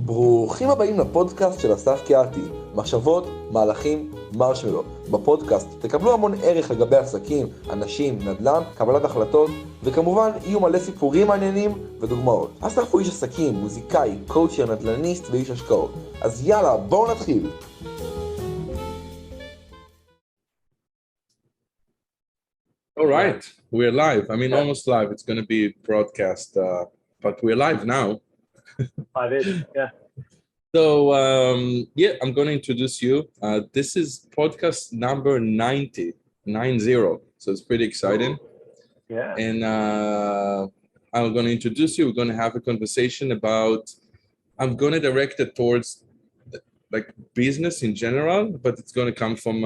ברוכים הבאים לפודקאסט של קהתי, מחשבות, מהלכים, מרשמלו. בפודקאסט תקבלו המון ערך לגבי עסקים, אנשים, נדל"ן, קבלת החלטות, וכמובן יהיו מלא סיפורים מעניינים ודוגמאות. אסף הוא איש עסקים, מוזיקאי, קואוצ'ר, נדל"ניסט ואיש השקעות. אז יאללה, בואו נתחיל. All right, we're live. I mean, almost live. It's going to be broadcast, but we're live now. Live is, yeah. So, I'm going to introduce you. This is podcast number 90. So it's pretty exciting. Yeah. And I'm going to introduce you. We're going to have a conversation about, I'm going to direct it towards like business in general, but it's going to come from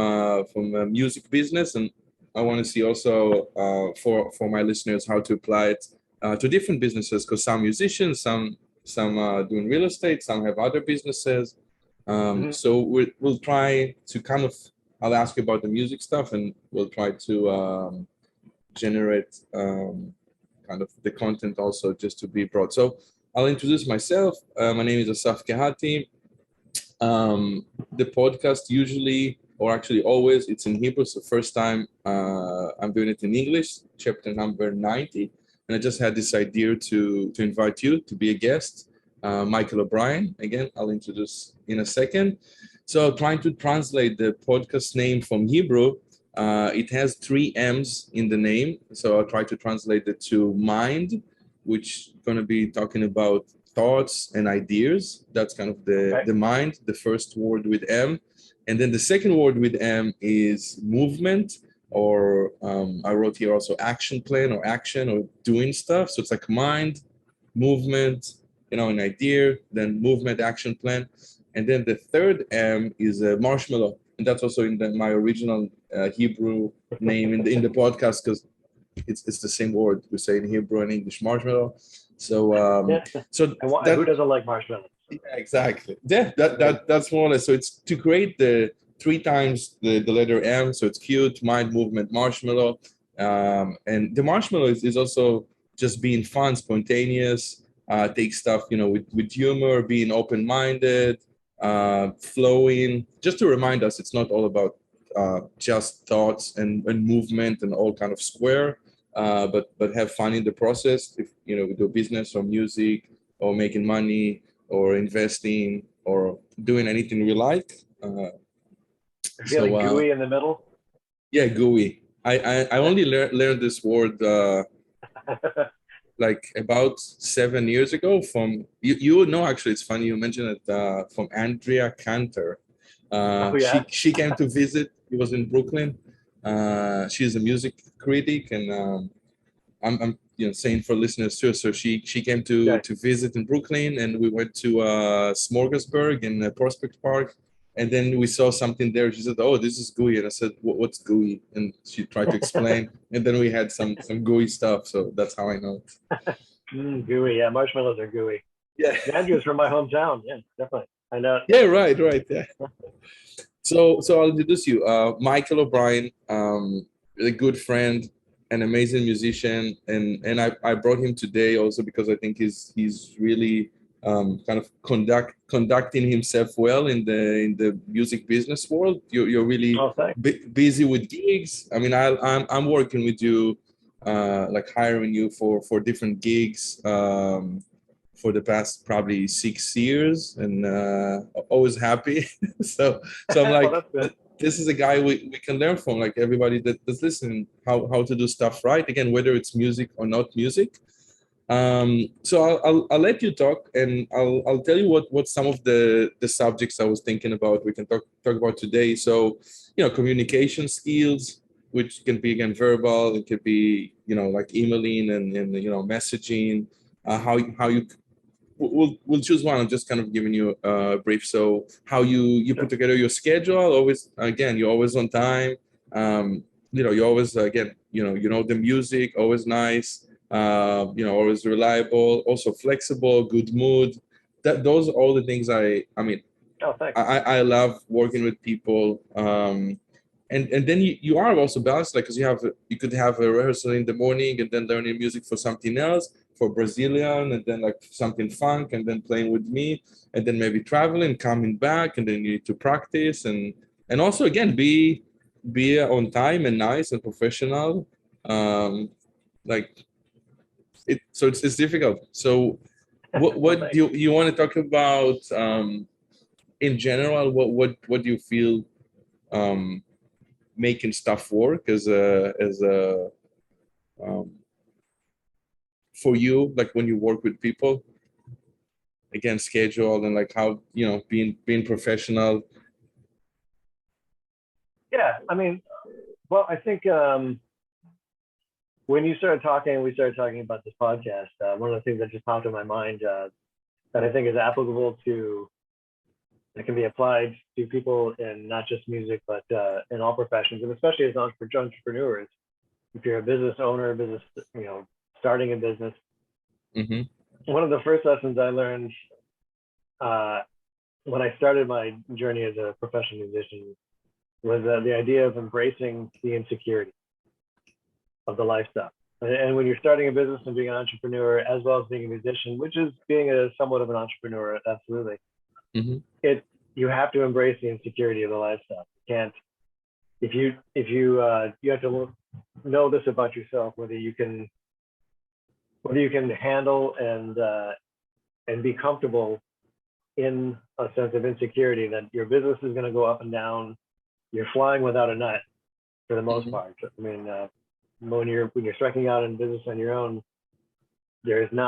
music business. And I want to see also for my listeners how to apply it to different businesses, because some musicians, some are doing real estate, some have other businesses. So we'll try to kind of, I'll ask you about the music stuff, and we'll try to generate kind of the content also just to be broad. So I'll introduce myself. My name is Cahתי. The podcast usually, or actually always, it's in Hebrew. So first time I'm doing it in English, chapter number 90. And I just had this idea to invite you to be a guest, Michael Oubreyn. Again, I'll introduce in a second. So trying to translate the podcast name from Hebrew, it has 3 M's in the name. So I'll try to translate it to mind, which is going to be talking about thoughts and ideas. That's kind of the mind, the first word with M. And then the second word with M is movement, or I wrote here also action plan or action or doing stuff. So it's like mind, movement, an idea, then movement, action plan. And then the third M is a marshmallow. And that's also in my original Hebrew name in the podcast, because it's the same word we say in Hebrew and English, marshmallow. So who doesn't like marshmallows? Yeah, exactly. Yeah, that's more or less. So it's to create the 3 times the letter M. So it's cute, mind, movement, marshmallow. And the marshmallow is also just being fun, spontaneous, take stuff, with humor, being open-minded, flowing. Just to remind us, it's not all about just thoughts and movement and all kind of square, but have fun in the process. If, we do business or music or making money or investing or doing anything we like. Feeling gooey in the middle? Yeah, gooey. I only learned this word like about 7 years ago from, you know, actually it's funny you mentioned it, from Andrea Cantor. She came to visit. It was in Brooklyn. She's a music critic, and I'm saying for listeners too. So she came to visit in Brooklyn, and we went to Smorgasburg in Prospect Park, and then we saw something there. She said, "Oh, this is gooey," and I said, "What's gooey?" And she tried to explain, and then we had some gooey stuff. So that's how I know it. Gooey, yeah. Marshmallows are gooey. Yeah, Andrew's from my hometown. Yeah, definitely. I know. Yeah, right. Yeah. So I'll introduce you, Michael Oubreyn, a good friend, an amazing musician, and I brought him today also because I think he's really kind of conducting himself well in the music business world. You're really busy with gigs. I mean, I'm working with you, like hiring you for different gigs for the past probably 6 years, and always happy. so I'm like, this is a guy we can learn from, like everybody that's listening, how to do stuff right, again, whether it's music or not music. So I'll let you talk, and I'll tell you what some of the subjects I was thinking about we can talk about today. So, communication skills, which can be, again, verbal, it could be, like emailing and messaging, how you we'll choose one. I'm just kind of giving you a brief. So how you put together your schedule. Always, again, you're always on time. You always, again, the music, always nice. Always reliable. Also flexible, good mood. Those are all the things I mean. Oh, thanks. I love working with people. And then you are also balanced, like, because you could have a rehearsal in the morning and then learning music for something else. for Brazilian, and then like something funk, and then playing with me, and then maybe traveling, coming back, and then you need to practice, and also again be on time and nice and professional. Like it, so it's difficult. So what do you want to talk about in general? What do you feel making stuff work as a for you, like when you work with people, again, schedule and like how, you know, being professional? Yeah, I mean, well, I think when we started talking about this podcast, one of the things that just popped in my mind that I think is applicable to, that can be applied to people in not just music, but in all professions, and especially as entrepreneurs. If you're a business owner, starting a business, one of the first lessons I learned when I started my journey as a professional musician was the idea of embracing the insecurity of the lifestyle. And when you're starting a business and being an entrepreneur, as well as being a musician, which is being somewhat of an entrepreneur, absolutely, you have to embrace the insecurity of the lifestyle. You can't, you have to know this about yourself, whether you can handle and be comfortable in a sense of insecurity that your business is going to go up and down. You're flying without a net for the most part. I mean, when you're striking out in business on your own, there isn't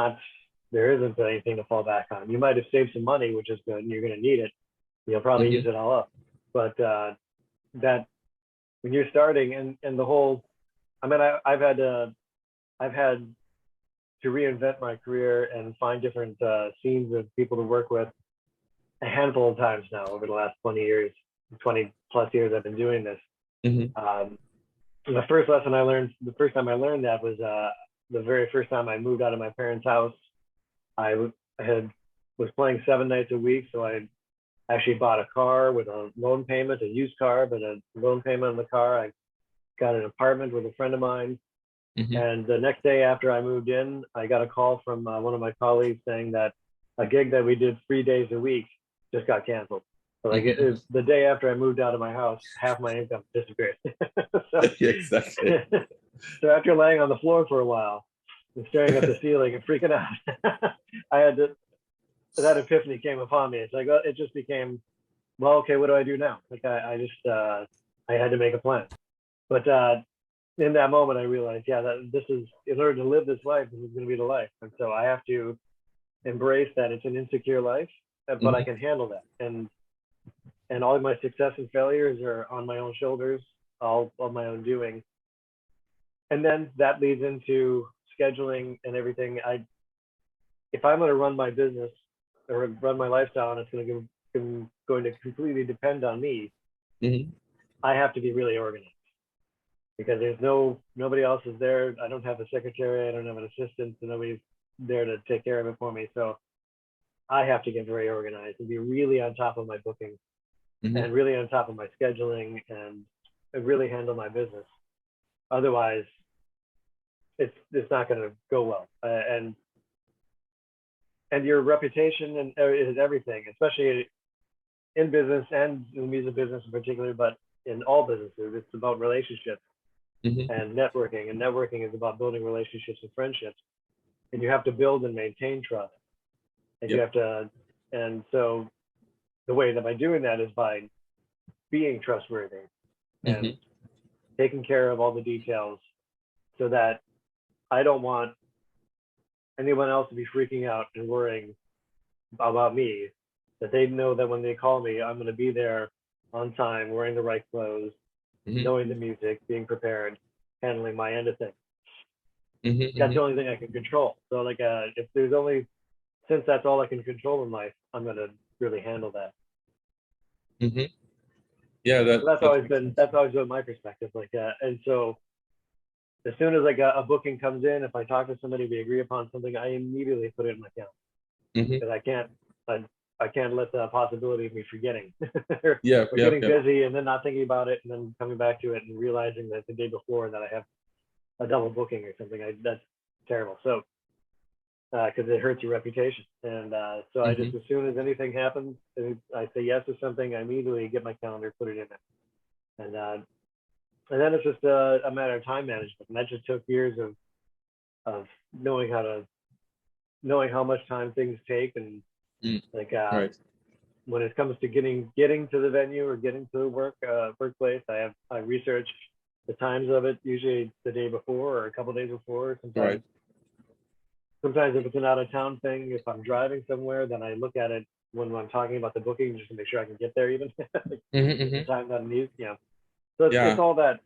anything to fall back on. You might have saved some money, which is good, and you're going to need it. You'll probably use it all up. But that when you're starting and the whole, I mean, I've had to reinvent my career and find different scenes of people to work with a handful of times now over the last 20 plus years I've been doing this. The first lesson I learned, the first time I learned that was the very first time I moved out of my parents' house. I was playing 7 nights a week, so I actually bought a car with a loan payment, a used car, but a loan payment on the car. I got an apartment with a friend of mine. And the next day after I moved in, I got a call from one of my colleagues saying that a gig that we did 3 days a week just got canceled. So like it was the day after I moved out of my house, half my income disappeared. Exactly. So after laying on the floor for a while and staring at the ceiling and freaking out, that epiphany came upon me. It's like, it just became, well, okay, what do I do now? Like I had to make a plan. But in that moment, I realized, that this is, in order to live this life, this is going to be the life. And so I have to embrace that it's an insecure life, but I can handle that. And all of my success and failures are on my own shoulders, all of my own doing. And then that leads into scheduling and everything. If I'm going to run my business or run my lifestyle, and it's going to completely depend on me, I have to be really organized, because there's nobody else is there. I don't have a secretary. I don't have an assistant. So nobody's there to take care of it for me. So I have to get very organized and be really on top of my booking and really on top of my scheduling and really handle my business. Otherwise, it's not going to go well. And your reputation is everything, especially in business and in the music business in particular, but in all businesses, it's about relationships and networking. And networking is about building relationships and friendships. And you have to build and maintain trust. And you have to, and so the way that by doing that is by being trustworthy and taking care of all the details, so that I don't want anyone else to be freaking out and worrying about me, that they know that when they call me, I'm going to be there on time, wearing the right clothes, knowing the music, being prepared, handling my end of things. That's the only thing I can control. So like, since that's all I can control in life, I'm going to really handle that. Yeah, that's always been my perspective. Like, and so as soon as like a booking comes in, if I talk to somebody, we agree upon something, I immediately put it in my calendar, because I can't let the possibility of me forgetting or getting busy and then not thinking about it and then coming back to it and realizing that the day before that I have a double booking or something. That's terrible. So because it hurts your reputation. And so I just, as soon as anything happens, I say yes to something, I immediately get my calendar, put it in there. And then it's just a matter of time management. And that just took years of knowing how much time things take. And right. when it comes to getting to the venue or getting to the workplace, I research the times of it, usually the day before or a couple of days before. Sometimes if it's an out of town thing, if I'm driving somewhere, then I look at it when I'm talking about the booking just to make sure I can get there even. The time that I need, So it's all that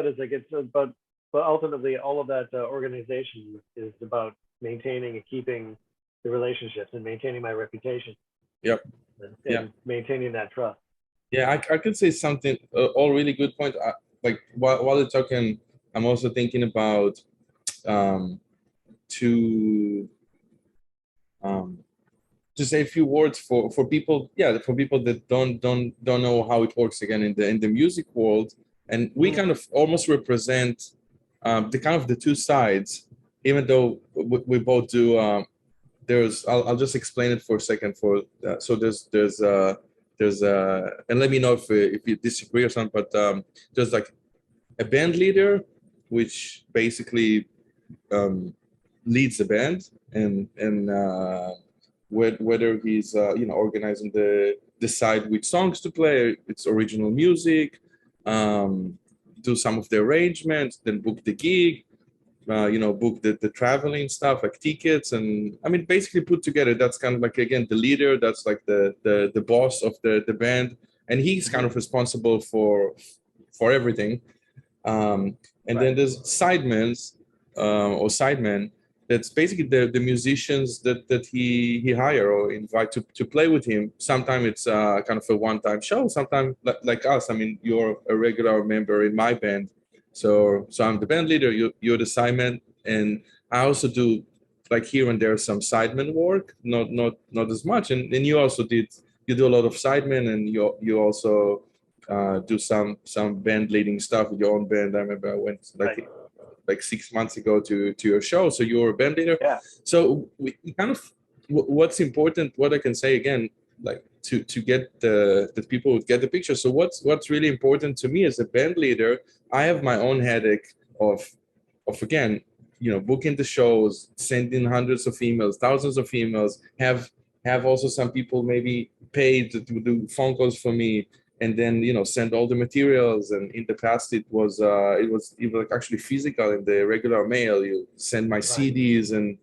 is like, but ultimately all of that organization is about maintaining and keeping the relationships and maintaining my reputation. Yep. And maintaining that trust. Yeah, I could say something, all really good points. Like while you're talking, I'm also thinking about to say a few words for people, for people that don't know how it works again in the music world. And we kind of almost represent the two sides, even though we both do. I'll just explain it for a second. So there's and let me know if you disagree or something. But there's like a band leader, which basically leads the band, and whether he's organizing decide which songs to play, its original music, do some of the arrangements, then book the gig, book the traveling stuff like tickets, and I mean basically put together. That's kind of like, again, the leader. That's like the boss of the band, and he's kind of responsible for everything. And then there's sidemans or sidemen. That's basically the musicians that he hire or invite to play with him. Sometimes it's kind of a one-time show. Sometimes like us. I mean, you're a regular member in my band, so I'm the band leader. You're the sideman, and I also do like here and there some sideman work. Not as much. And you also do a lot of sidemen, and you also do some band leading stuff with your own band. I remember I went like 6 months ago to your show. So you're a band leader. Yeah. So we kind of, what's important, what I can say again, like to get that people would get the picture. So what's really important to me as a band leader, I have my own headache of again, booking the shows, sending hundreds of emails, thousands of emails, have also some people maybe paid to do phone calls for me, and then send all the materials. And in the past it was like actually physical in the regular mail. You send my CDs and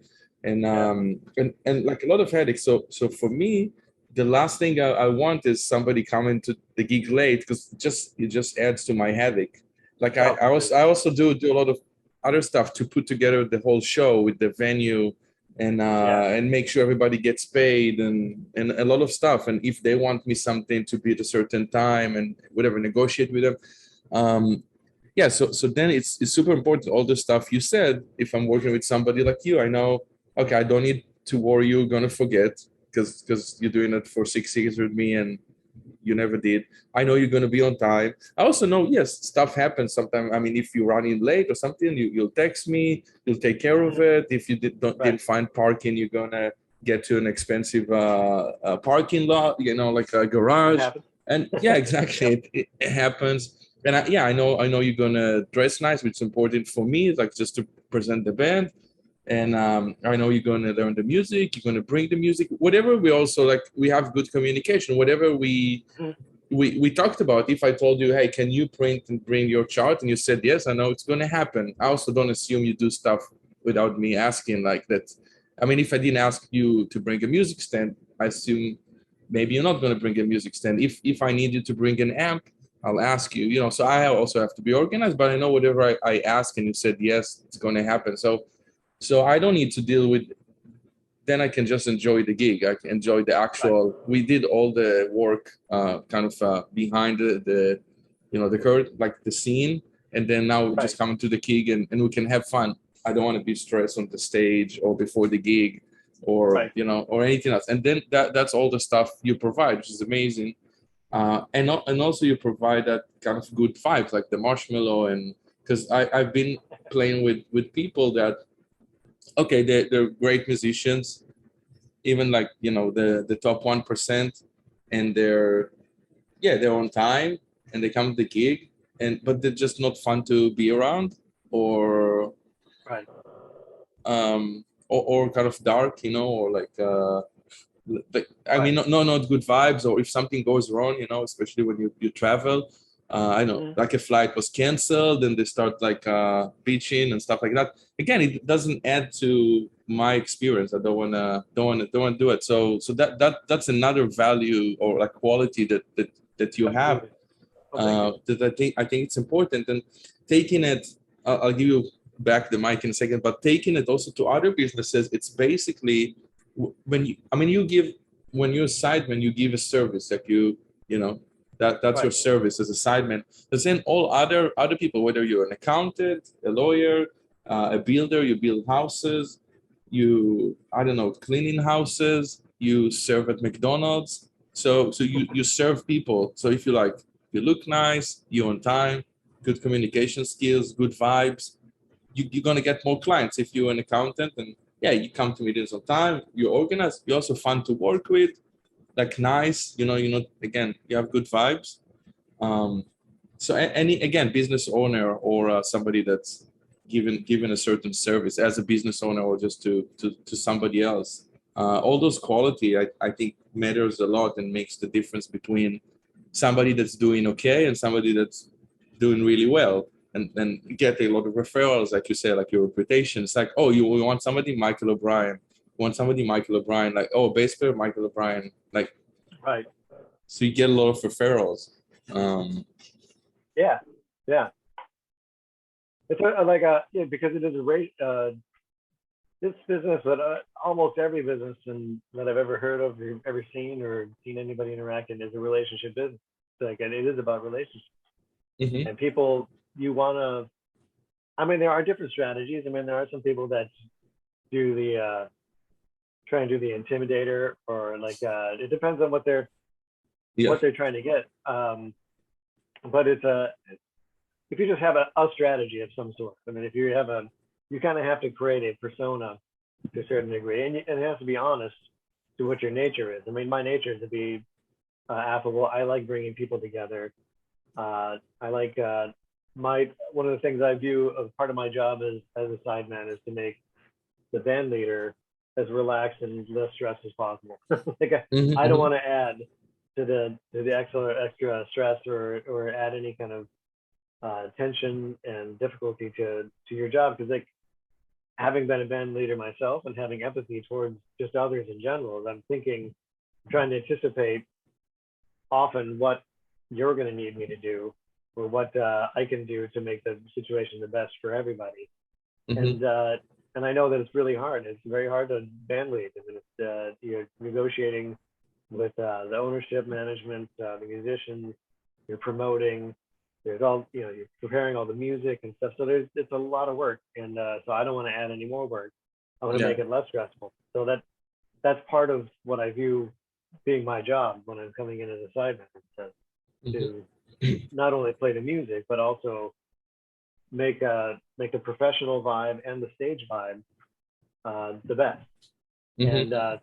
like a lot of headaches. So for me, the last thing I want is somebody coming to the gig late, because it just adds to my headache. Like I also do a lot of other stuff to put together the whole show with the venue and make sure everybody gets paid and a lot of stuff. And if they want me something to be at a certain time and whatever, negotiate with them. So then it's super important, all the stuff you said. If I'm working with somebody like you, I know, okay, I don't need to worry you're gonna forget, because you're doing it for 6 years with me and you never did. I know you're going to be on time. I also know, yes, stuff happens sometimes. I mean, if you're running late or something, you'll text me, you'll take care of it. If you didn't find parking, you're going to get to an expensive parking lot, like a garage. And yeah, exactly. It happens. And I know you're going to dress nice, which is important for me, like just to present the band. And I know you're going to learn the music, you're going to bring the music, whatever. We also we have good communication, whatever we talked about. If I told you, hey, can you print and bring your chart, and you said yes, I know it's going to happen. I also don't assume you do stuff without me asking like that. I mean, if I didn't ask you to bring a music stand, I assume maybe you're not going to bring a music stand. If I need you to bring an amp, I'll ask you, so I also have to be organized, but I know whatever I ask and you said yes, it's going to happen. So I don't need to deal with, then I can just enjoy the gig. I can enjoy the actual, we did all the work behind the curtain, like the scene. And then now we're just coming to the gig and we can have fun. I don't want to be stressed on the stage or before the gig or, or anything else. And then that's all the stuff you provide, which is amazing. And also you provide that kind of good vibes, like the marshmallow. And because I've been playing with people that okay, they're great musicians, even like, you know, the top 1%, and they're on time and they come to the gig, but they're just not fun to be around, or Right. or kind of dark, you know, or like I mean, not good vibes, or if something goes wrong, you know, especially when you travel. I know, like a flight was canceled, and they start like bitching and stuff like that. Again, it doesn't add to my experience. I don't wanna do it. So that's another value or like quality that you have, that I think it's important. And taking it, I'll give you back the mic in a second, but taking it also to other businesses, it's basically when you're a sideman, you give a service, like you know. That's your service as a sideman. But then all other people, whether you're an accountant, a lawyer, a builder, you build houses, cleaning houses, you serve at McDonald's. So you serve people. So if you look nice, you're on time, good communication skills, good vibes, you're gonna get more clients. If you're an accountant, and you come to meetings on time, you're organized, you're also fun to work with. Like nice, you have good vibes. So any business owner or somebody that's given a certain service as a business owner, or just to somebody else, all those quality I think matters a lot and makes the difference between somebody that's doing okay and somebody that's doing really well. And you get a lot of referrals, like you say, like your reputation. It's like, oh, you want somebody, Michael O'Brien. Like, oh, bass player, Michael O'Brien. Like, right. So you get a lot of referrals. Yeah. It's because it is a rate. This business, but almost every business that I've ever heard of, or ever seen, or seen anybody interact in, is a relationship business. Like, and it is about relationships. Mm-hmm. And people, you want to. I mean, there are different strategies. I mean, there are some people that do the. Try and do the intimidator, or like it depends on what they're trying to get. But it's if you just have a strategy of some sort. I mean, if you have you kind of have to create a persona to a certain degree, and it has to be honest to what your nature is. I mean, my nature is to be affable. I like bringing people together. I like one of the things I view as part of my job as a sideman is to make the band leader as relaxed and less stressed as possible. I don't want to add to the extra stress or add any kind of tension and difficulty to your job, because like, having been a band leader myself and having empathy towards just others in general, I'm trying to anticipate often what you're going to need me to do, or what I can do to make the situation the best for everybody. And I know that it's really hard. It's very hard to band lead. I mean, you're negotiating with the ownership, management, the musicians. You're promoting. There's all, you're preparing all the music and stuff. So it's a lot of work, and so I don't want to add any more work. I want to make it less stressful. So that's part of what I view being my job when I'm coming in as a sideman, to not only play the music, but also make the professional vibe and the stage vibe the best. And so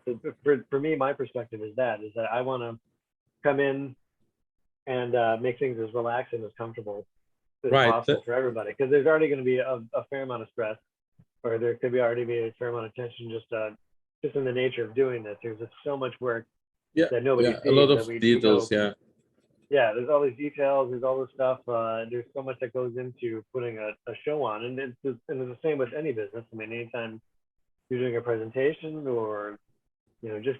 for me, my perspective is that I want to come in and make things as relaxed and as comfortable as possible for everybody, because there's already going to be a fair amount of stress, or there could already be a fair amount of tension just in the nature of doing this. There's just so much work that nobody sees. A lot of details. Yeah, there's all these details, there's all this stuff. There's so much that goes into putting a show on, and it's the same with any business. I mean, anytime you're doing a presentation, or just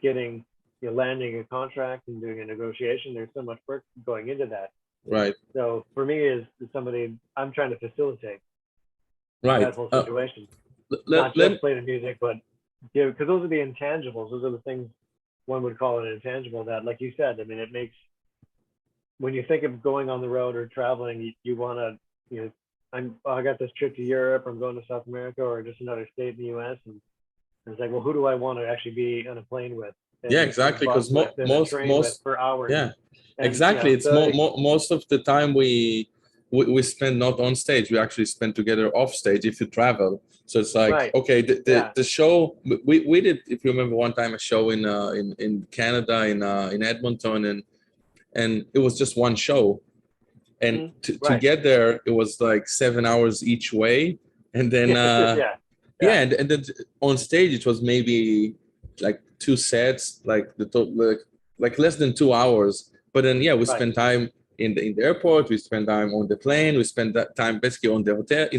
landing a contract and doing a negotiation, there's so much work going into that. Right. So for me, as somebody, I'm trying to facilitate that whole situation. Not just play the music, but because those are the intangibles. Those are the things one would call an intangible that, like you said, I mean, it makes, when you think of going on the road or traveling, you want to, I got this trip to Europe, I'm going to South America, or just another state in the US, and it's like, well, who do I want to actually be on a plane with? And exactly, because most for hours. exactly. It's most of the time we we spend not on stage, we actually spend together off stage if you travel. So it's like, Right. okay, the show, we did, if you remember, one time a show in Canada, in Edmonton, and it was just one show. And to get there, it was like 7 hours each way. And then, and then on stage, it was maybe like 2 sets, like like less than 2 hours. But then, we spent time in the airport, we spent time on the plane, we spent that time basically in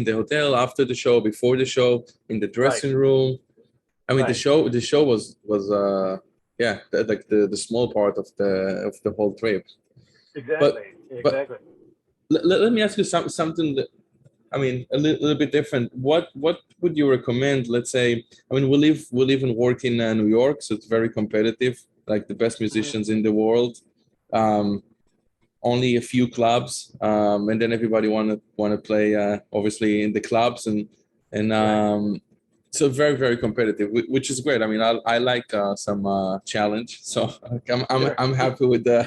the hotel after the show, before the show, in the dressing room. I mean, the show was like the small part of the whole trip. Exactly. But let me ask you something that, I mean, a little bit different. What would you recommend? Let's say, I mean, we live and work in New York, so it's very competitive. Like the best musicians in the world. Only a few clubs, and then everybody want to play, obviously, in the clubs, and so very, very competitive, which is great. I mean, I like some challenge, so I'm happy with the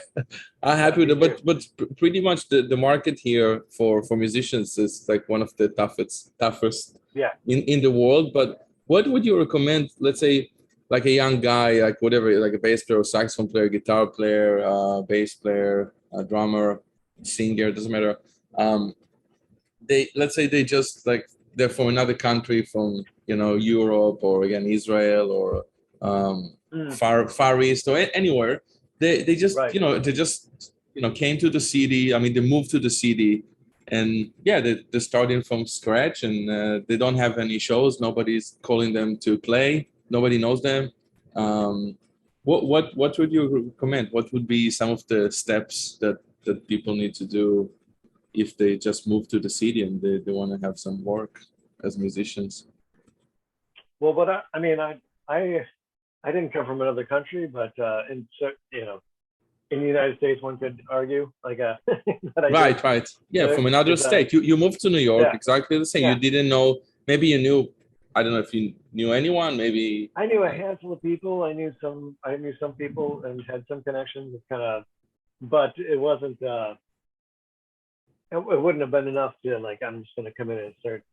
but pretty much the market here for musicians is like one of the toughest in the world. But what would you recommend? Let's say, like a young guy, like whatever, like a bass player, saxophone player, guitar player, bass player, a drummer, singer, doesn't matter. Let's say they just like they're from another country, from Europe, or again Israel, or Far East, or anywhere. They just came to the city. I mean, they moved to the city, and they're starting from scratch, and they don't have any shows. Nobody's calling them to play. Nobody knows them. What would you recommend? What would be some of the steps that people need to do if they just move to the city and they want to have some work as musicians? Well, but I mean, I didn't come from another country, but in the United States, one could argue like right. Yeah, from another state. You moved to New York, exactly the same. You didn't know. Maybe you knew. I don't know if you knew anyone. Maybe I knew a handful of people. I knew some people and had some connections. It's kind of, but it wasn't. It wouldn't have been enough to like, I'm just going to come in and start,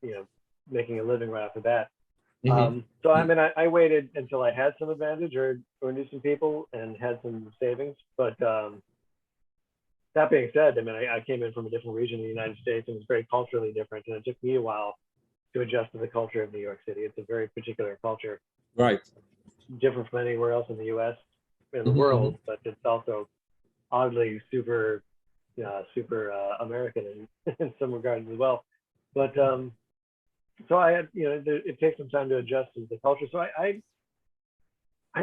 making a living right off the bat. So I mean, I waited until I had some advantage or knew some people and had some savings. But that being said, I mean, I came in from a different region in the United States, and it was very culturally different, and it took me a while to adjust to the culture of New York City. It's a very particular culture, right? Different from anywhere else in the U.S. in the world, but it's also oddly super American in some regards as well. But so I had, it takes some time to adjust to the culture. So I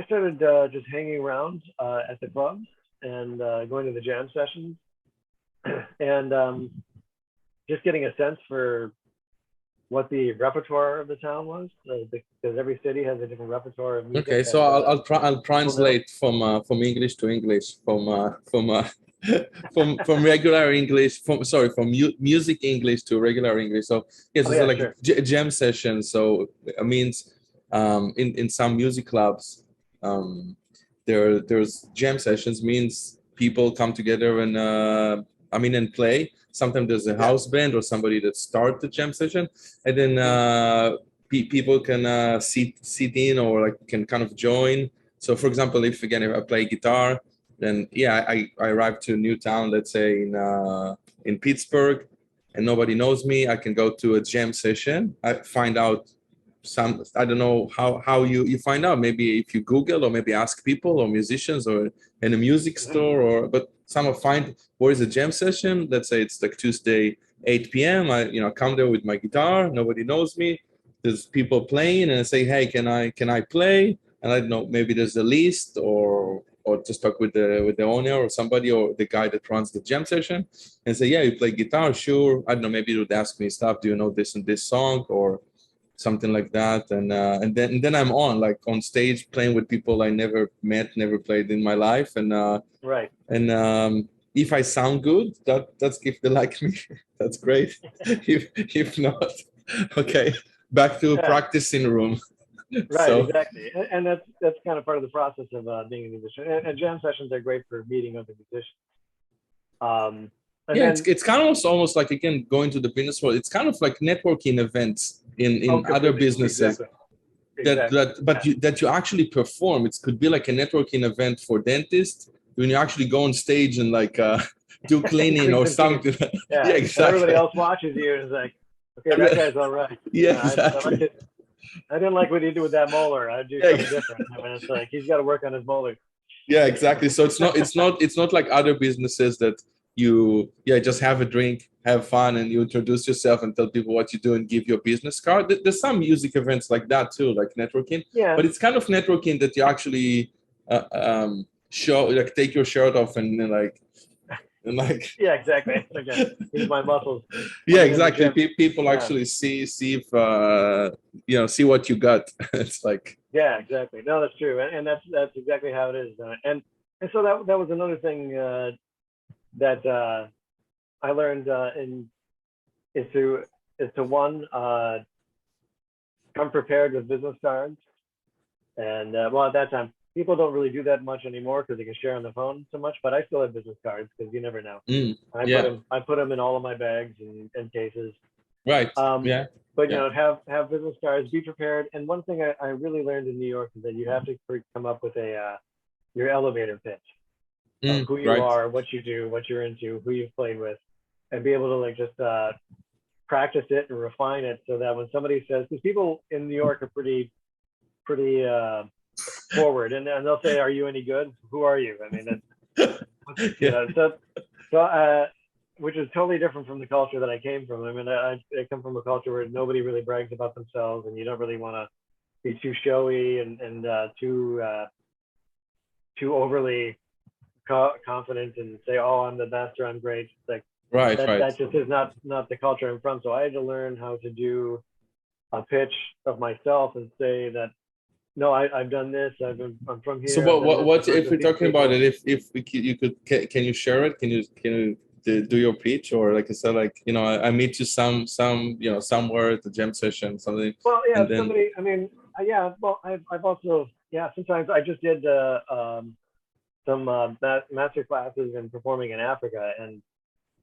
started just hanging around at the clubs and going to the jam sessions and just getting a sense for what the repertoire of the town was, because every city has a different repertoire of music. Okay, so I'll translate from English to English, from regular English, from music English to regular English. So jam sessions. So it means in some music clubs, there's jam sessions, means people come together and and play. Sometimes there's a house band or somebody that starts the jam session, and then people can sit in or like can kind of join. So for example, if I play guitar, then I arrive to a new town, let's say in Pittsburgh, and nobody knows me. I can go to a jam session. I find out I don't know how you find out. Maybe if you Google, or maybe ask people or musicians or in a music store, but someone find where is a jam session. Let's say it's like Tuesday 8 p.m. I come there with my guitar. Nobody knows me. There's people playing, and I say, hey, can I play? And I don't know, maybe there's a list or just talk with the owner or somebody or the guy that runs the jam session and say, yeah, you play guitar? Sure. I don't know, maybe he would ask me stuff. Do you know this and this song or something like that? And then I'm on stage playing with people I never met, never played in my life. And if I sound good, that's if they like me, that's great. if not, okay, back to practicing room. Right, exactly, and that's kind of part of the process of being a musician. And jam sessions are great for meeting other musicians. Yeah, it's kind of almost like, again, going to the business world. It's kind of like networking events in other businesses. Exactly. That you actually perform. It could be like a networking event for dentists when you actually go on stage and like do cleaning or something. Yeah, exactly. And everybody else watches you and is like, okay, that guy's all right. Yeah, exactly. I didn't like what he did with that molar. I'd do something different. I mean, it's like he's got to work on his molar. Yeah, exactly. So it's not like other businesses that you just have a drink, have fun, and you introduce yourself and tell people what you do and give your business card. There's some music events like that too, like networking. Yeah. But it's kind of networking that you actually show, like, take your shirt off and like. Yeah, exactly. Okay. Use my muscles. Yeah, exactly. People actually see if see what you got. It's like. Yeah, exactly. No, that's true, and that's exactly how it is. And so that was another thing that I learned is to one, come prepared with business cards, and well, at that time people don't really do that much anymore because they can share on the phone so much. But I still have business cards because you never know. I put them in all of my bags and cases. Right. But you know, have business cards, be prepared. And one thing I really learned in New York is that you have to come up with your elevator pitch of who you are, what you do, what you're into, who you've played with, and be able to like just practice it and refine it so that when somebody says, because people in New York are pretty forward, and they'll say, "Are you any good? Who are you?" I mean, you know, so which is totally different from the culture that I came from. I mean, I come from a culture where nobody really brags about themselves, and you don't really want to be too showy and too overly confident and say, "Oh, I'm the best," or "I'm great." It's like that just is not the culture I'm from. So I had to learn how to do a pitch of myself and say that, no, I've done this. I'm from here. So what if we're talking about it? If you could, can you share it? Can you do your pitch, or like I said, like, you know, I meet you somewhere at the jam session, something. Well, yeah, somebody. I mean, yeah. Well, I've also sometimes I just did some master classes in performing in Africa and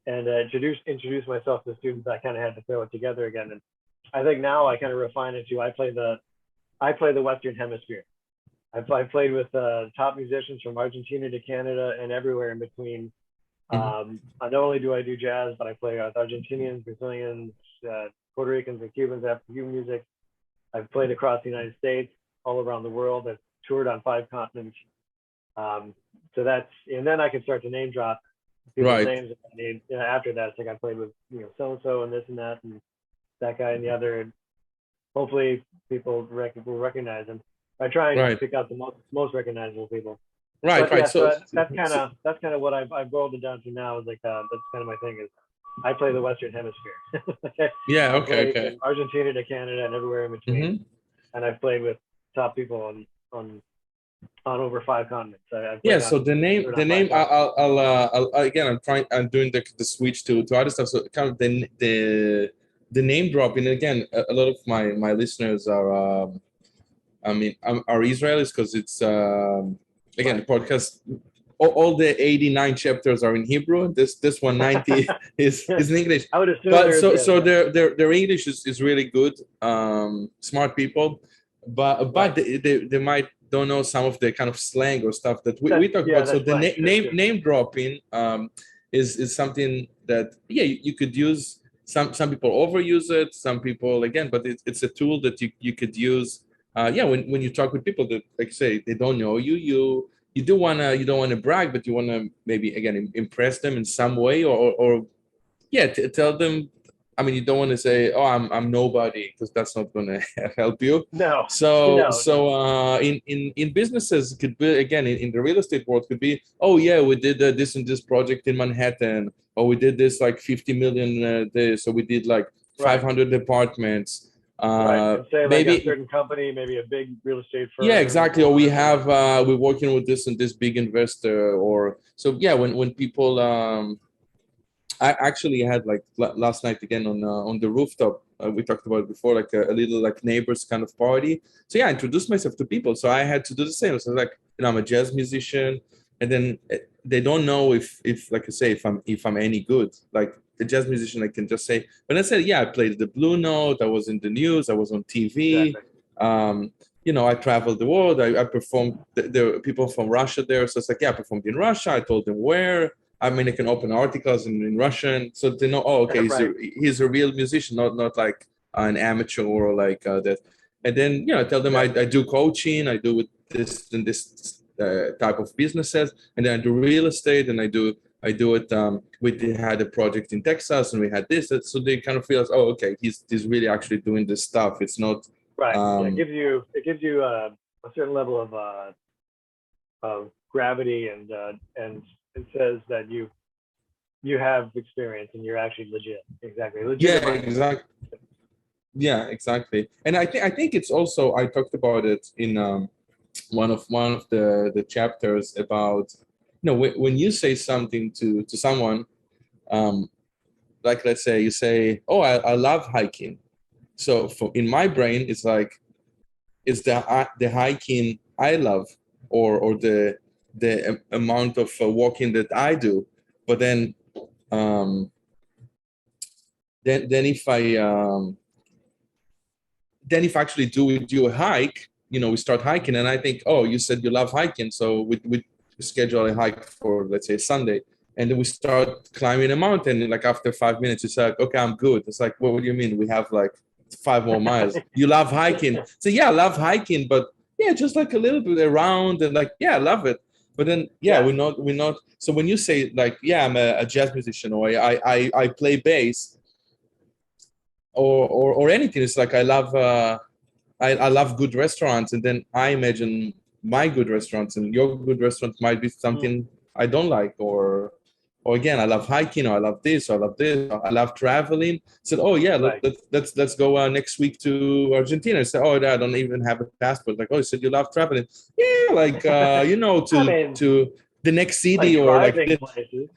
introduce myself to students. I kind of had to throw it together again, and I think now I kind of refine it to I play the Western Hemisphere. I've played with top musicians from Argentina to Canada and everywhere in between. Not only do I do jazz, but I play with Argentinians, Brazilians, Puerto Ricans, and Cubans, Afro-Cuban music. I've played across the United States, all around the world. I've toured on 5 continents. So and then I can start to name drop people's names. After that, it's like I played with so-and-so and this and that and that guy and the other. And hopefully people will recognize them. I try and pick out the most recognizable people. Right. So that's kind of what I've boiled it down to now. Is like that's kind of my thing is I play the Western Hemisphere. Okay. Argentina to Canada and everywhere in between. And I've played with top people on over 5 continents. So the name I'll again I'm doing the switch to other stuff. So kind of the name dropping, again, a lot of my listeners are are Israelis, because it's again, the podcast, all the 89 chapters are in Hebrew. This 190 is in English. I would assume so their English is really good, smart people, but they might don't know some of the kind of slang or stuff that we talk about. So the name dropping is something that you could use. Some people overuse it, some people, again, but it's a tool that you could use. When you talk with people that, like say, they don't know you don't want to brag, but you want to maybe, again, impress them in some way, or tell them. I mean, you don't want to say, "Oh, I'm nobody," because that's not going to help you. No. In businesses, it could be, again, in the real estate world, could be, "Oh yeah, we did this and this project in Manhattan, or we did this like 50 million this, or we did like 500 apartments." Say like a certain company, maybe a big real estate firm. Yeah, exactly. Or we're working with this and this big investor, or so. Yeah, when people. I actually had, like, last night again on the rooftop. We talked about it before, like a little like neighbors kind of party. So I introduced myself to people. So I had to do the same. So like, I'm a jazz musician, and then they don't know if like I say, if I'm any good. Like the jazz musician, I can just say, when I said, yeah, I played the Blue Note, I was in the news, I was on TV. Exactly. You know, I traveled the world. I performed. There were people from Russia there, so it's like, yeah, I performed in Russia. I told them where. I mean, I can open articles in Russian, so they know. Oh, okay, Right. he's a real musician, not like an amateur or like that. And then I tell them I do coaching. I do with this and this type of businesses, and then I do real estate, and I do it. We had a project in Texas, and we had this. So they kind of feel, oh, okay, he's really actually doing this stuff. It's not. Right. It gives you a certain level of gravity, and it says that you have experience and you're actually legit. Exactly. Legit. Yeah, exactly. Yeah, exactly. And I think it's also, I talked about it in one of the chapters about, when you say something to someone, like let's say you say, oh, I love hiking. So in my brain, it's like, it's the hiking I love, or the amount of walking that I do. But then if I actually do with you a hike, we start hiking, and I think, oh, you said you love hiking, so we schedule a hike for, let's say, Sunday. And then we start climbing a mountain, and like after 5 minutes, it's like, okay, I'm good. It's like, what do you mean? We have like 5 more miles. You love hiking. So yeah, I love hiking, but yeah, just like a little bit around, and like, yeah, I love it. But then, we're not. So when you say like, yeah, I'm a jazz musician, or I play bass, or anything, it's like I love good restaurants, and then I imagine my good restaurants, and your good restaurant might be something I don't like, or again, I love hiking, or I love this, or I love this, or I love traveling. Said, oh yeah, let's go next week to Argentina. I said, oh, I don't even have a passport. Like, oh, you said you love traveling. Yeah, like to the next city, or like places.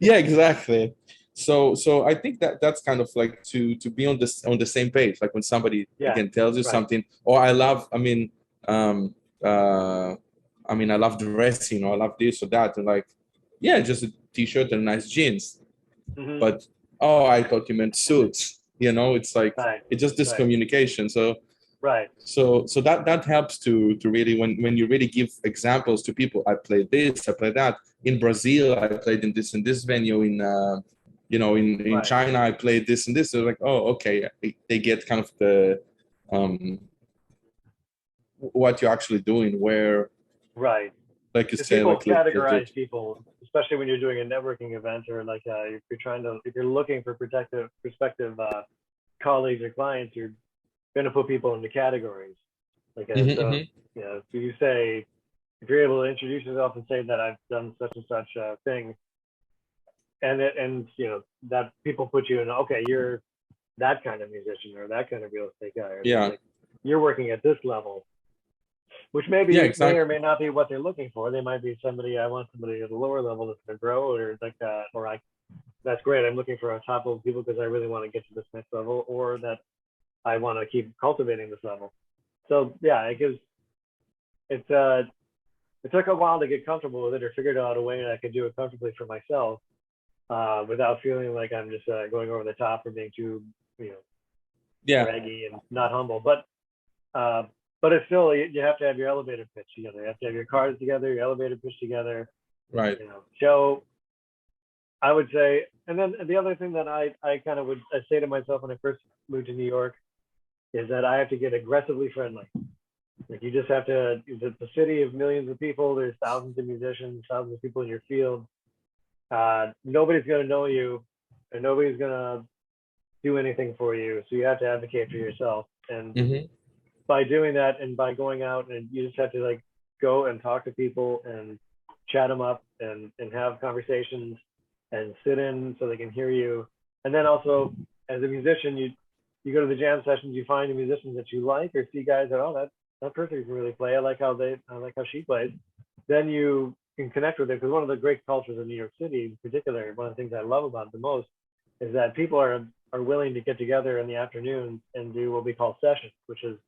yeah, exactly. So I think that's kind of like to be on the same page. Like when somebody again tells you something, or I love dressing, or I love this or that, and like, yeah, just a t-shirt and nice jeans. Mm-hmm. But I thought you meant suits. It's like it's just this communication. So so that helps to really, when you really give examples to people. I played this, I played that. In Brazil, I played in this venue. In China, I played this and this. They're like, oh, okay. They get kind of the what you're actually doing, where like you say, people like categorize people, especially when you're doing a networking event, or like if you're looking for prospective colleagues or clients, you're going to put people into categories. Like so you say, if you're able to introduce yourself and say that I've done such and such thing, and that people put you in, okay, you're that kind of musician, or that kind of real estate guy, or like, you're working at this level, which maybe may or may not be what they're looking for. They might be somebody, I want somebody at a lower level that's going to grow, or like that, or that's great, I'm looking for a top level people because I really want to get to this next level, or that I want to keep cultivating this level. So yeah, it took a while to get comfortable with it, or figured out a way that I could do it comfortably for myself, without feeling like I'm just going over the top, or being too braggy and not humble. But it's still, you have to have your elevator pitch together. You have to have your cards together, your elevator pitch together. Right. So I would say, and then the other thing that I kind of I say to myself when I first moved to New York, is that I have to get aggressively friendly. Like, you just have to, it's a city of millions of people. There's thousands of musicians, thousands of people in your field. Nobody's going to know you, and nobody's going to do anything for you. So you have to advocate for yourself. And by doing that, and by going out, and you just have to like go and talk to people and chat them up, and have conversations, and sit in so they can hear you. And then also, as a musician, you go to the jam sessions, you find the musicians that you like, or see guys that, oh, that person can really play. I like how she plays. Then you can connect with it, because one of the great cultures of New York City in particular, one of the things I love about it the most, is that people are willing to get together in the afternoons and do what we call sessions, which is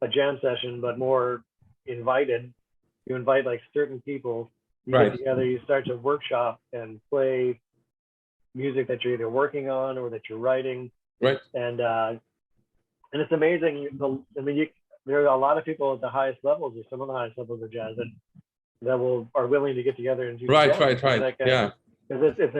a jam session, but more invited. You invite like certain people You Right. get together, you start to workshop and play music that you're either working on or that you're writing. Right. And it's amazing. There are a lot of people at the highest levels, or some of the highest levels of jazz, that are willing to get together and do Right. jazz. Yeah. Because it's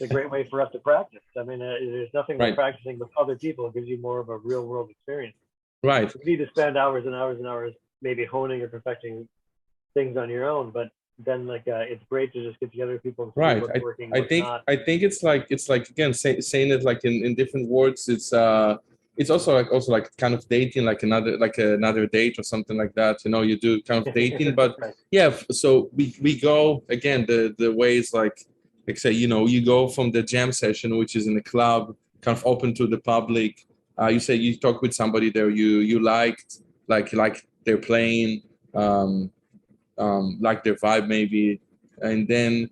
a great way for us to practice. I mean, there's nothing like practicing with other people. It gives you more of a real world experience. Right. You need to spend hours and hours and hours maybe honing or perfecting things on your own, but then it's great to just get together with people and see what's working, what's not. I think it's like again saying it like in different words. It's also like kind of dating, like another date or something like that. You know, you do kind of dating, but Right. yeah. So we go again the ways like say, you know, you go from the jam session, which is in a club, kind of open to the public. You say you talk with somebody there you liked, like they're playing, like their vibe maybe, and then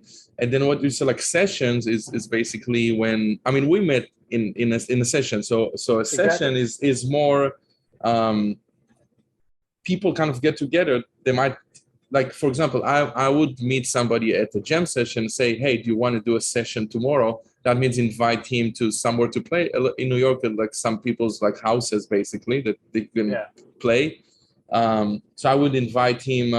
what you say like sessions is basically when, I mean, we met in a session. So a session is more people kind of get together. They might, like, for example, I would meet somebody at a jam session and say, hey, do you want to do a session tomorrow? That means invite him to somewhere to play in New York, like some people's like houses basically that they can play. So I would invite him.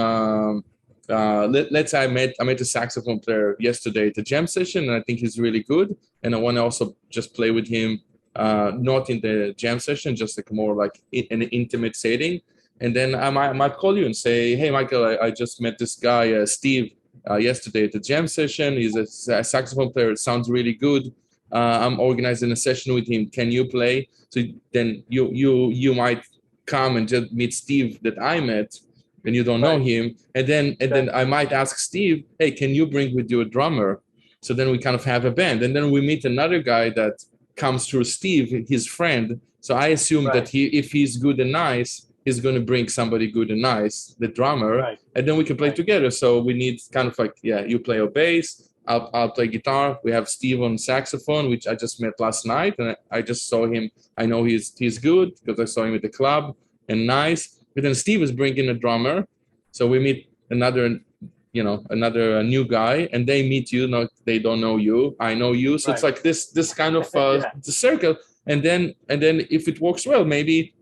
Let's say I met a saxophone player yesterday at the jam session, and I think he's really good. And I want to also just play with him, not in the jam session, just like more like in an intimate setting. And then I might call you and say, hey, Michael, I just met this guy, Steve, yesterday at the jam session. He's a saxophone player. It sounds really good. I'm organizing a session with him. Can you play? So then you might come and just meet Steve that I met, and you don't know him. And then I might ask Steve, hey, can you bring with you a drummer? So then we kind of have a band. And then we meet another guy that comes through Steve, his friend. So I assume that if he's good and nice, he's going to bring somebody good and nice, the drummer, and then we can play together. So we need kind of like, you play a bass, I'll play guitar. We have Steve on saxophone, which I just met last night, and I just saw him. I know he's good because I saw him at the club and nice. But then Steve is bringing a drummer, so we meet another new guy, and they meet you. No, they don't know you. I know you, so it's like this kind of the circle. And then if it works well, maybe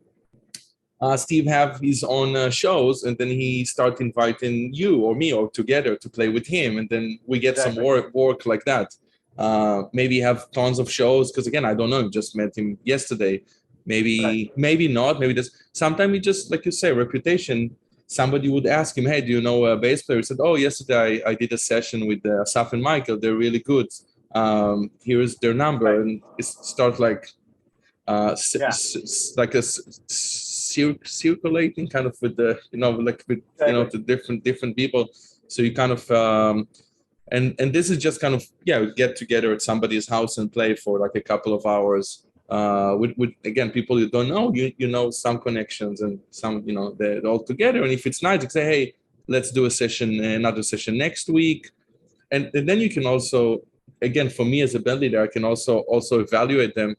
Steve have his own shows, and then he start inviting you or me or together to play with him, and then we get some work like that. Maybe have tons of shows, because again, I don't know, just met him yesterday. Maybe not. Maybe there's sometimes we just, like you say, reputation. Somebody would ask him, hey, do you know a bass player? He said, oh, yesterday I did a session with Asaf and Michael. They're really good. Here's their number, and it starts like like a circulating kind of with the the different people. So you kind of and this is just kind of get together at somebody's house and play for like a couple of hours with again people you don't know. You know some connections and some they're all together, and if it's nice, you say, hey, let's do another session next week, and then you can also, again, for me as a band leader, I can also evaluate them.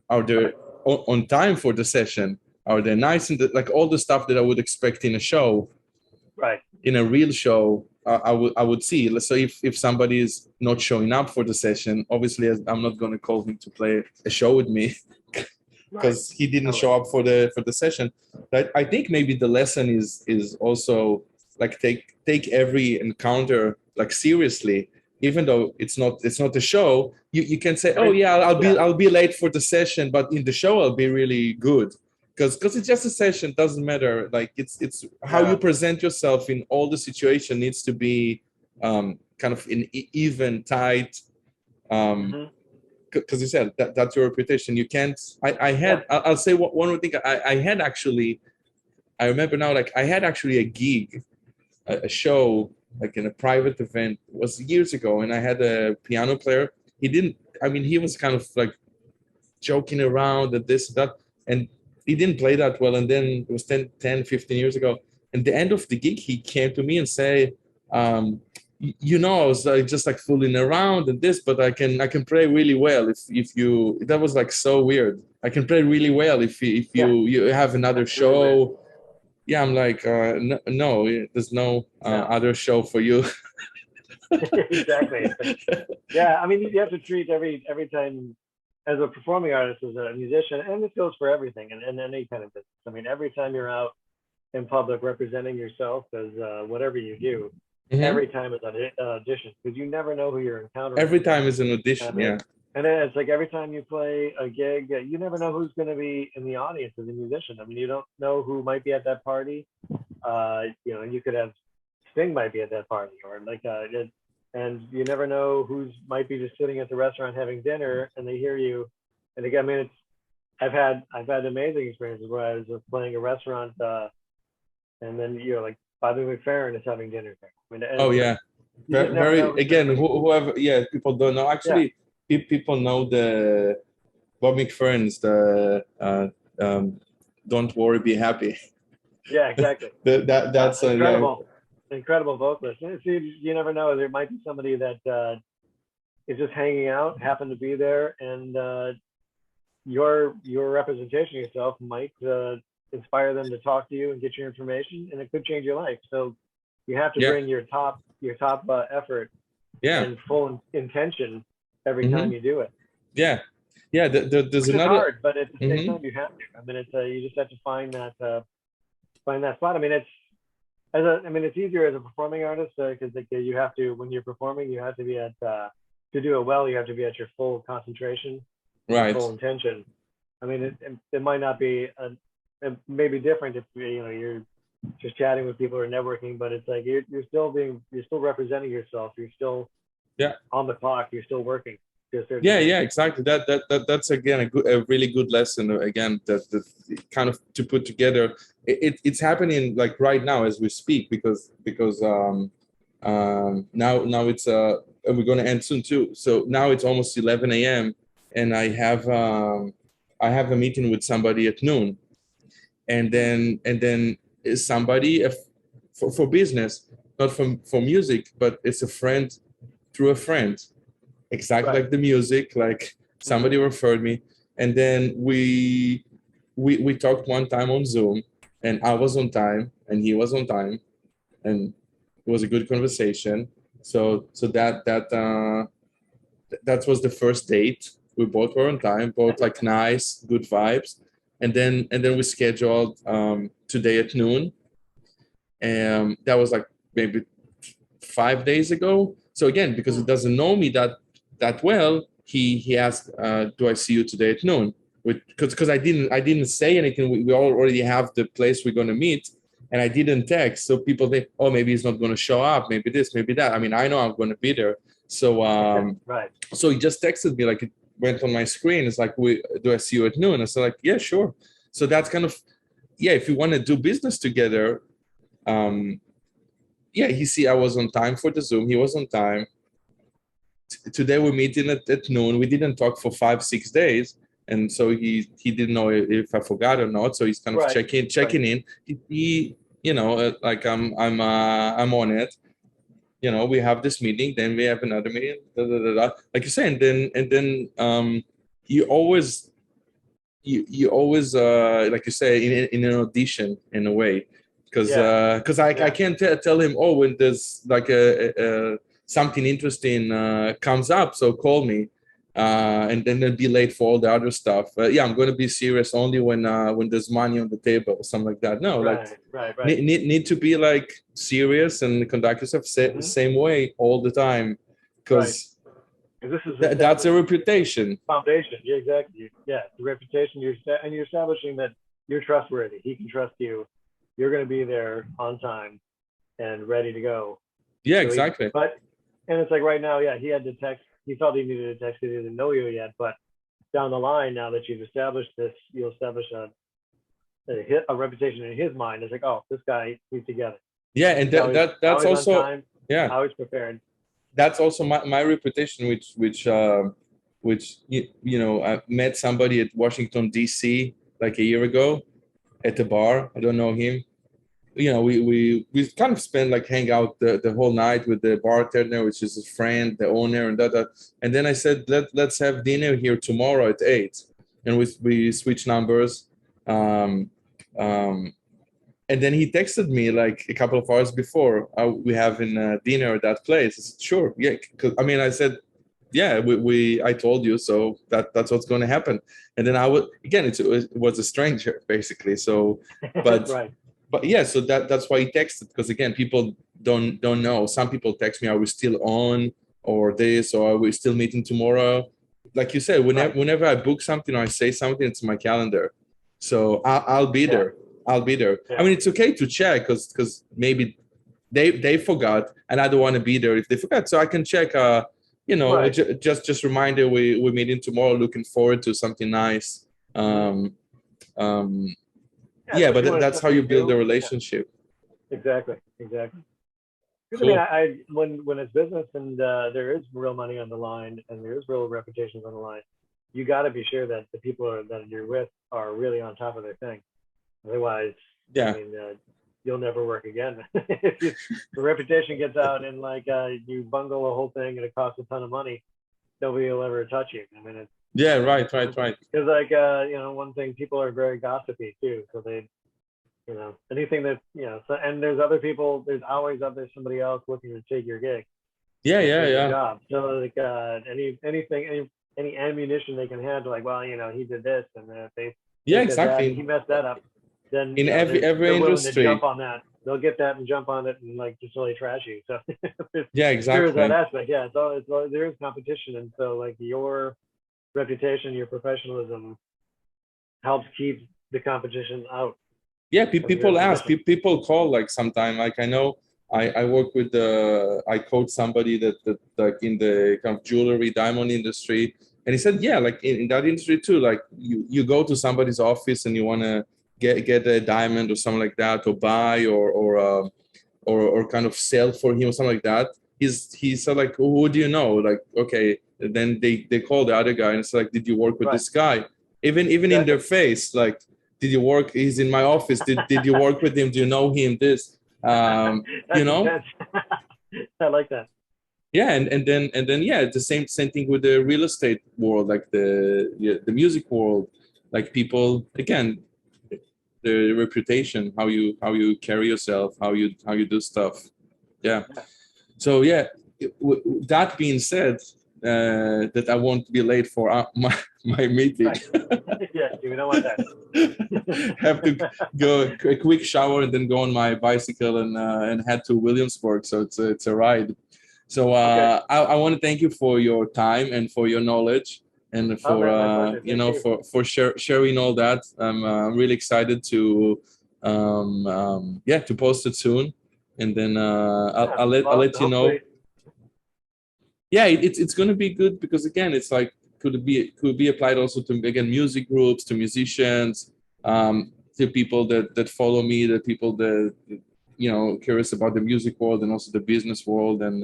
Are they on time for the session? Are they nice? And like all the stuff that I would expect in a show, in a real show, I would see. So if somebody is not showing up for the session, obviously I'm not going to call him to play a show with me because he didn't show up for the session. But I think maybe the lesson is also like take every encounter like seriously. Even though it's not a show, you can say, oh yeah, I'll be late for the session, but in the show I'll be really good, because it's just a session. Doesn't matter. Like it's how you present yourself in all the situation needs to be kind of in even tight. Because you said that's your reputation. You can't. I'll say one more thing. I had actually. I remember now. Like I had actually a gig, a show, like in a private event. It was years ago, and I had a piano player. He was kind of like joking around and this, that, and he didn't play that well. And then it was 10, 15 years ago. And the end of the gig, he came to me and say, I was just like fooling around and this, but I can play really well if you, that was like so weird. I can play really well if you have another show. Yeah, I'm like, no, there's no other show for you. Exactly. Yeah, I mean, you have to treat every time as a performing artist, as a musician, and this goes for everything and any kind of business. I mean, every time you're out in public representing yourself as whatever you do, every time is an audition, because you never know who you're encountering. Every time is an audition, yeah. And then it's like every time you play a gig, you never know who's going to be in the audience as a musician. I mean, you don't know who might be at that party. You could have Sting might be at that party, or like, and you never know who's might be just sitting at the restaurant having dinner, and they hear you. And again, I mean, I've had amazing experiences where I was just playing a restaurant, and then like Bobby McFerrin is having dinner there. I mean, very again, whoever, people don't know actually. People know the Bob McFerrin's "Don't Worry, Be Happy." Yeah, exactly. That's incredible vocalist. See, you never know. There might be somebody that is just hanging out, happen to be there, and your representation of yourself might inspire them to talk to you and get your information, and it could change your life. So you have to bring your top effort and full intention every time you do it. There's Which another. It's hard, but at the same time you have to. I mean, you just have to find that spot. I mean, it's easier as a performing artist because you have to, when you're performing, you have to be at to do it well. You have to be at your full concentration, full intention. I mean, it might not be it may be different if you're just chatting with people or networking, but it's like you're still representing yourself. You're still on the clock. You're still working. Exactly. That's again a really good lesson. Again, that kind of to put together. It's happening like right now as we speak because now it's and we're going to end soon too. So now it's almost 11 a.m. and I have a meeting with somebody at noon, and then somebody for business, not for music, but it's a friend through a friend. Exactly like the music, like somebody referred me, and then we talked one time on Zoom, and I was on time, and he was on time, and it was a good conversation. So that was the first date. We both were on time, both like nice, good vibes, and then we scheduled today at noon, and that was like maybe 5 days ago. So again, because he doesn't know me that well, he asked, do I see you today at noon? Because I didn't say anything. We already have the place we're going to meet, and I didn't text. So people think, oh, maybe he's not going to show up, maybe this, maybe that. I mean, I know I'm going to be there. So so he just texted me, like it went on my screen. It's like, do I see you at noon? I said like, yeah, sure. So that's kind of, if you want to do business together, I was on time for the Zoom. He was on time. Today we're meeting at noon. We didn't talk for 5-6 days, and so he didn't know if I forgot or not. So he's kind of checking in. He like I'm on it. We have this meeting, then we have another meeting. Like you say, and then you always like you say in an audition in a way, because I can't tell him, oh, when there's like a something interesting comes up, so call me, and then be late for all the other stuff. I'm going to be serious only when there's money on the table or something like that. No, need to be like serious and conduct yourself same way all the time, because that's a reputation. Foundation, exactly. The reputation. You're establishing that you're trustworthy. He can trust you. You're going to be there on time and ready to go. Yeah, so exactly. And it's like right now, he had to text. He felt he needed to text because he didn't know you yet. But down the line, now that you've established this, you'll establish a reputation in his mind. It's like, oh, this guy, he's together. Yeah, and that's also time, always prepared. That's also my reputation, which I met somebody at Washington D.C. like a year ago at a bar. I don't know him. We kind of spent like hang out the whole night with the bartender, which is his friend, the owner, and that. And then I said, let's have dinner here tomorrow at 8. And we switch numbers. And then he texted me like a couple of hours before, we have in dinner at that place. I said, sure, yeah. I mean, I said, yeah, I told you, so that's what's going to happen. And then it was a stranger basically. So, but right. But yeah, so that's why he texted, because again, people don't know. Some people text me, are we still on, or this, or are we still meeting tomorrow? Like you said, whenever I book something or I say something, it's my calendar. So I'll be there. I'll be there. Yeah. I mean, it's okay to check because maybe they forgot, and I don't want to be there if they forgot. So I can check. Just reminder we're meeting tomorrow. Looking forward to something nice. But that's how you build a relationship. Yeah. Exactly. Cool. I mean, when it's business and there is real money on the line and there is real reputations on the line, you got to be sure that the people that you're with are really on top of their thing. Otherwise, I mean, you'll never work again. If the reputation gets out and like you bungle the whole thing and it costs a ton of money, nobody will ever touch you. I mean, it's right. Because like one thing, people are very gossipy too. So they, anything that So, and there's other people. There's always somebody else looking to take your gig. Yeah. Job. So like any ammunition they can handle, like, well, he did this, and they exactly. He messed that up. Then in every industry, to jump on that. They'll get that and jump on it and like just really trash you. So exactly. There is that aspect. Yeah, there is competition, and so like your reputation, your professionalism helps keep the competition out. Yeah, people ask, people call like sometime. Like I know I work with I coach somebody that like in the kind of jewelry diamond industry, and he said, yeah, like in that industry too, like you go to somebody's office and you want to get a diamond or something like that, or buy or kind of sell for him or something like that. He said like, who do you know? Like, okay, and then they call the other guy and it's like, did you work with this guy? Even exactly. In their face, like, did you work? He's in my office. Did you work with him? Do you know him? This, I like that. Yeah, and then it's the same thing with the real estate world, like the music world, like people again, the reputation, how you carry yourself, how you do stuff. Yeah. So yeah, that being said, that I won't be late for my meeting. Yeah, you don't want that. Have to go a quick shower and then go on my bicycle and head to Williamsburg. So it's a ride. So I want to thank you for your time and for your knowledge and for for sharing all that. I'm really excited to post it soon, and then I'll let you know. Yeah, it's going to be good because again, it's like could be applied also to again music groups, to musicians, to people that follow me, the people that curious about the music world and also the business world, and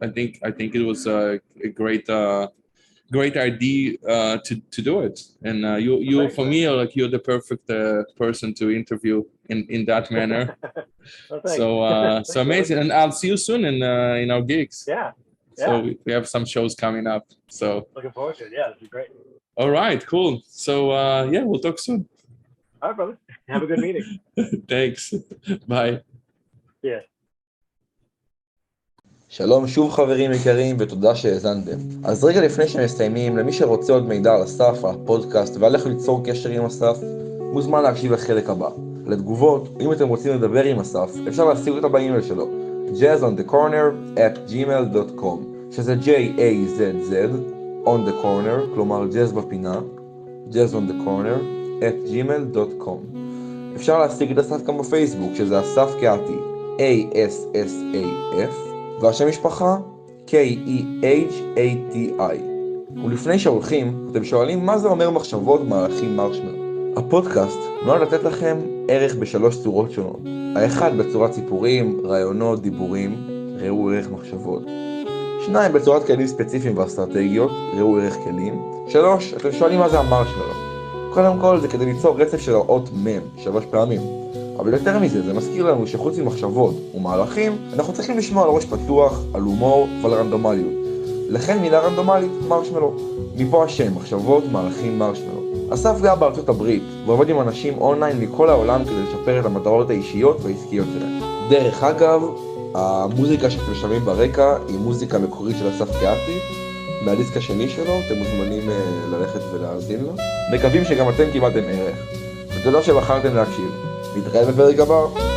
I think it was a great idea to do it, and you for me like you're the perfect person to interview in that manner. Well, so amazing, and I'll see you soon in our gigs. Yeah. So we have some shows coming up. So looking forward to it. Yeah, this is great. All right, cool. So we'll talk soon. All right, brother. Have a good meeting. Thanks. ביי. Yeah. שלום שוב חברים יקרים ותודה שהאזנתם. אז רגע לפני שמסיימים, למי שרוצה עוד מידע על אסף, על הפודקאסט ועל איך ליצור קשר עם אסף, מוזמן להקשיב לחלק הבא. לתגובות, אם אתם רוצים לדבר עם אסף, אפשר להשיג אותה באימייל שלו, jazzonthecorner@gmail.com, שזה JAZZ on the corner, כלומר ג'אז בפינה, jazzonthecorner@gmail.com. אפשר להשיג את אסף גם בפייסבוק, שזה אסף קהתי, ASSAF, והשם משפחה, KEHATI. ולפני שהולכים, אתם שואלים מה זה אומר מחשבות מהלכים מרשמלו. הפודקאסט נועד לתת לכם ערך בשלוש צורות שונות. האחד בצורת סיפורים, ראיונות, דיבורים, ראו ערך מחשבות. שניים בצורת כלים ספציפיים ואסטרטגיות, ראו ערך כלים. שלוש, אתם שואלים מה זה המרשמלו. קודם כל זה כדי ליצור רצף של האות מם, 3 פעמים. אבל יותר מזה, זה מזכיר לנו שחוץ ממחשבות ומהלכים, אנחנו צריכים לשמוע על ראש פתוח, על הומור ועל רנדומליות. לכן מילה רנדומלית, מרשמלו. מפה השם, מחשבות, מהלכים, מרשמלו. אסף גר בארצות הברית, ועובד עם אנשים אונליין מכל העולם כדי לשפר את המטרות האישיות והעסקיות שלהם. דרך אגב, המוזיקה שאתם שומעים ברקע היא מוזיקה מקורית של אסף קהתי, מהדיסק השני שלו, אתם מוזמנים ללכת ולהאזין לו. מקווים שגם אתם קיבלתם ערך, ותודה שבחרתם להקשיב. נתראה בפרק הבא.